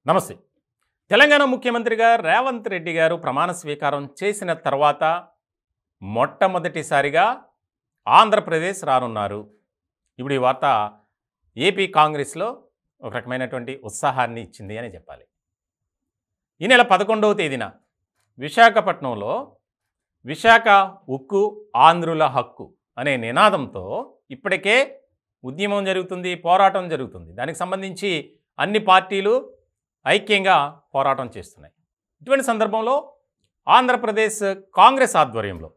నమస్తే. తెలంగాణ ముఖ్యమంత్రిగా రేవంత్ రెడ్డి గారు ప్రమాణ స్వీకారం చేసిన తర్వాత మొట్టమొదటిసారిగా ఆంధ్రప్రదేశ్ రానున్నారు. ఇప్పుడు ఈ వార్త ఏపీ కాంగ్రెస్లో ఒక రకమైనటువంటి ఉత్సాహాన్ని ఇచ్చింది అని చెప్పాలి. ఈ నెల 11వ తేదీన విశాఖపట్నంలో విశాఖ ఉక్కు ఆంధ్రుల హక్కు అనే నినాదంతో ఇప్పటికే ఉద్యమం జరుగుతుంది, పోరాటం జరుగుతుంది. దానికి సంబంధించి అన్ని పార్టీలు ఐక్యంగా పోరాటం చేస్తున్నాయి. ఇటువంటి సందర్భంలో ఆంధ్రప్రదేశ్ కాంగ్రెస్ ఆధ్వర్యంలో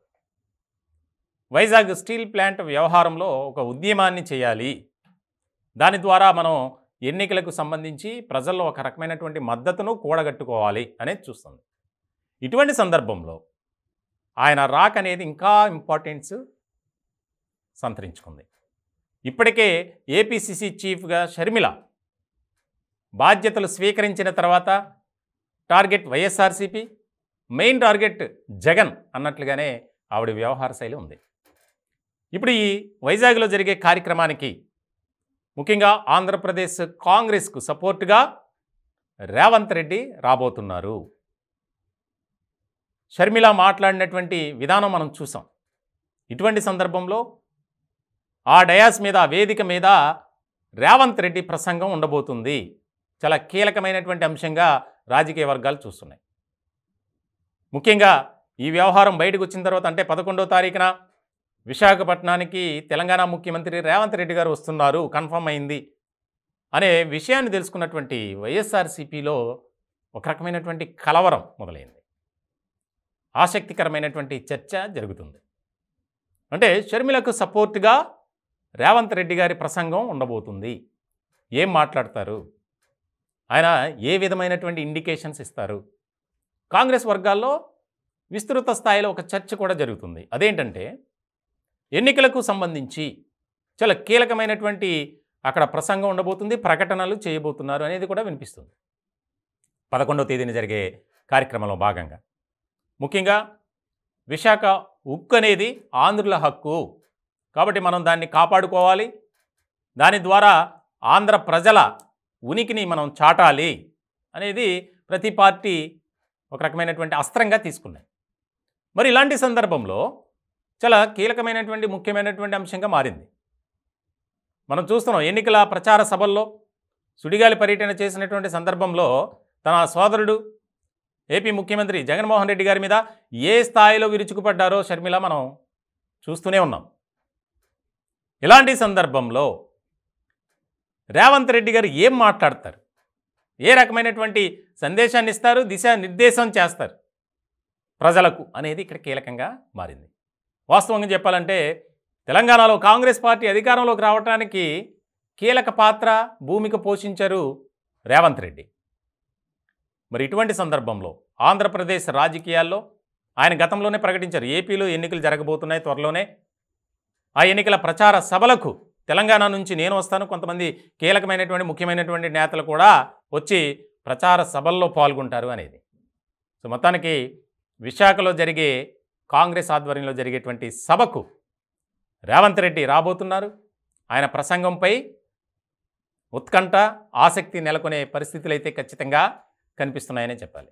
వైజాగ్ స్టీల్ ప్లాంట్ వ్యవహారంలో ఒక ఉద్యమాన్ని చేయాలి, దాని ద్వారా మనం ఎన్నికలకు సంబంధించి ప్రజల్లో ఒక రకమైనటువంటి మద్దతును కూడగట్టుకోవాలి అనేది చూస్తుంది. ఇటువంటి సందర్భంలో ఆయన రాక్ అనేది ఇంకా ఇంపార్టెన్స్ సంతరించుకుంది. ఇప్పటికే ఏపీసీసీ చీఫ్గా షర్మిల బాధ్యతలు స్వీకరించిన తర్వాత target YSRCP, main target Jagan అన్నట్లుగానే ఆవిడ వ్యవహార శైలి ఉంది. ఇప్పుడు ఈ వైజాగ్లో జరిగే కార్యక్రమానికి ముఖ్యంగా ఆంధ్రప్రదేశ్ కాంగ్రెస్కు సపోర్టుగా రేవంత్ రెడ్డి రాబోతున్నారు. షర్మిల మాట్లాడినటువంటి విధానం మనం చూసాం. ఇటువంటి సందర్భంలో ఆ డయాస్ మీద, ఆ వేదిక మీద రేవంత్ రెడ్డి ప్రసంగం ఉండబోతుంది. చాలా కీలకమైనటువంటి అంశంగా రాజకీయ వర్గాలు చూస్తున్నాయి. ముఖ్యంగా ఈ వ్యవహారం బయటకు వచ్చిన తర్వాత, అంటే 11వ తారీఖున విశాఖపట్నానికి తెలంగాణ ముఖ్యమంత్రి రేవంత్ రెడ్డి గారు వస్తున్నారు, కన్ఫర్మ్ అయింది అనే విషయాన్ని తెలుసుకున్నటువంటి వైఎస్ఆర్సీపీలో ఒక రకమైనటువంటి కలవరం మొదలైంది. ఆసక్తికరమైనటువంటి చర్చ జరుగుతుంది. అంటే షర్మిలకు సపోర్ట్గా రేవంత్ రెడ్డి గారి ప్రసంగం ఉండబోతుంది. ఏం మాట్లాడతారు, ఆయన ఏ విధమైనటువంటి ఇండికేషన్స్ ఇస్తారు? కాంగ్రెస్ వర్గాల్లో విస్తృత స్థాయిలో ఒక చర్చ కూడా జరుగుతుంది. అదేంటంటే, ఎన్నికలకు సంబంధించి చాలా కీలకమైనటువంటి అక్కడ ప్రసంగం ఉండబోతుంది, ప్రకటనలు చేయబోతున్నారు అనేది కూడా వినిపిస్తుంది. 11వ తేదీన జరిగే కార్యక్రమంలో భాగంగా ముఖ్యంగా విశాఖ ఉక్కు అనేది ఆంధ్రుల హక్కు కాబట్టి మనం దాన్ని కాపాడుకోవాలి, దాని ద్వారా ఆంధ్ర ప్రజల ఉనికిని మనం చాటాలి అనేది ప్రతి పార్టీ ఒక రకమైనటువంటి అస్త్రంగా తీసుకున్నాయి. మరి ఇలాంటి సందర్భంలో చాలా కీలకమైనటువంటి ముఖ్యమైనటువంటి అంశంగా మారింది. మనం చూస్తున్నాం, ఎన్నికల ప్రచార సభల్లో సుడిగాలి పర్యటన చేసినటువంటి సందర్భంలో తన సోదరుడు ఏపీ ముఖ్యమంత్రి జగన్మోహన్ రెడ్డి గారి మీద ఏ స్థాయిలో విరుచుకుపడ్డారో షర్మిల మనం చూస్తూనే ఉన్నాం. ఇలాంటి సందర్భంలో రేవంత్ రెడ్డి గారు ఏం మాట్లాడతారు, ఏ రకమైనటువంటి సందేశాన్ని ఇస్తారు, దిశానిర్దేశం చేస్తారు ప్రజలకు అనేది ఇక్కడ కీలకంగా మారింది. వాస్తవంగా చెప్పాలంటే తెలంగాణలో కాంగ్రెస్ పార్టీ అధికారంలోకి రావడానికి కీలక పాత్ర, భూమిక పోషించారు రేవంత్ రెడ్డి. మరి ఇటువంటి సందర్భంలో ఆంధ్రప్రదేశ్ రాజకీయాల్లో ఆయన గతంలోనే ప్రకటించారు, ఏపీలో ఎన్నికలు జరగబోతున్నాయి త్వరలోనే, ఆ ఎన్నికల ప్రచార సభలకు తెలంగాణ నుంచి నేను వస్తాను, కొంతమంది కీలకమైనటువంటి ముఖ్యమైనటువంటి నేతలు కూడా వచ్చి ప్రచార సభల్లో పాల్గొంటారు అనేది. సో మొత్తానికి విశాఖలో జరిగే కాంగ్రెస్ ఆధ్వర్యంలో జరిగేటువంటి సభకు రేవంత్ రెడ్డి రాబోతున్నారు. ఆయన ప్రసంగంపై ఉత్కంఠ, ఆసక్తి నెలకొనే పరిస్థితులు అయితే ఖచ్చితంగా కనిపిస్తున్నాయనే చెప్పాలి.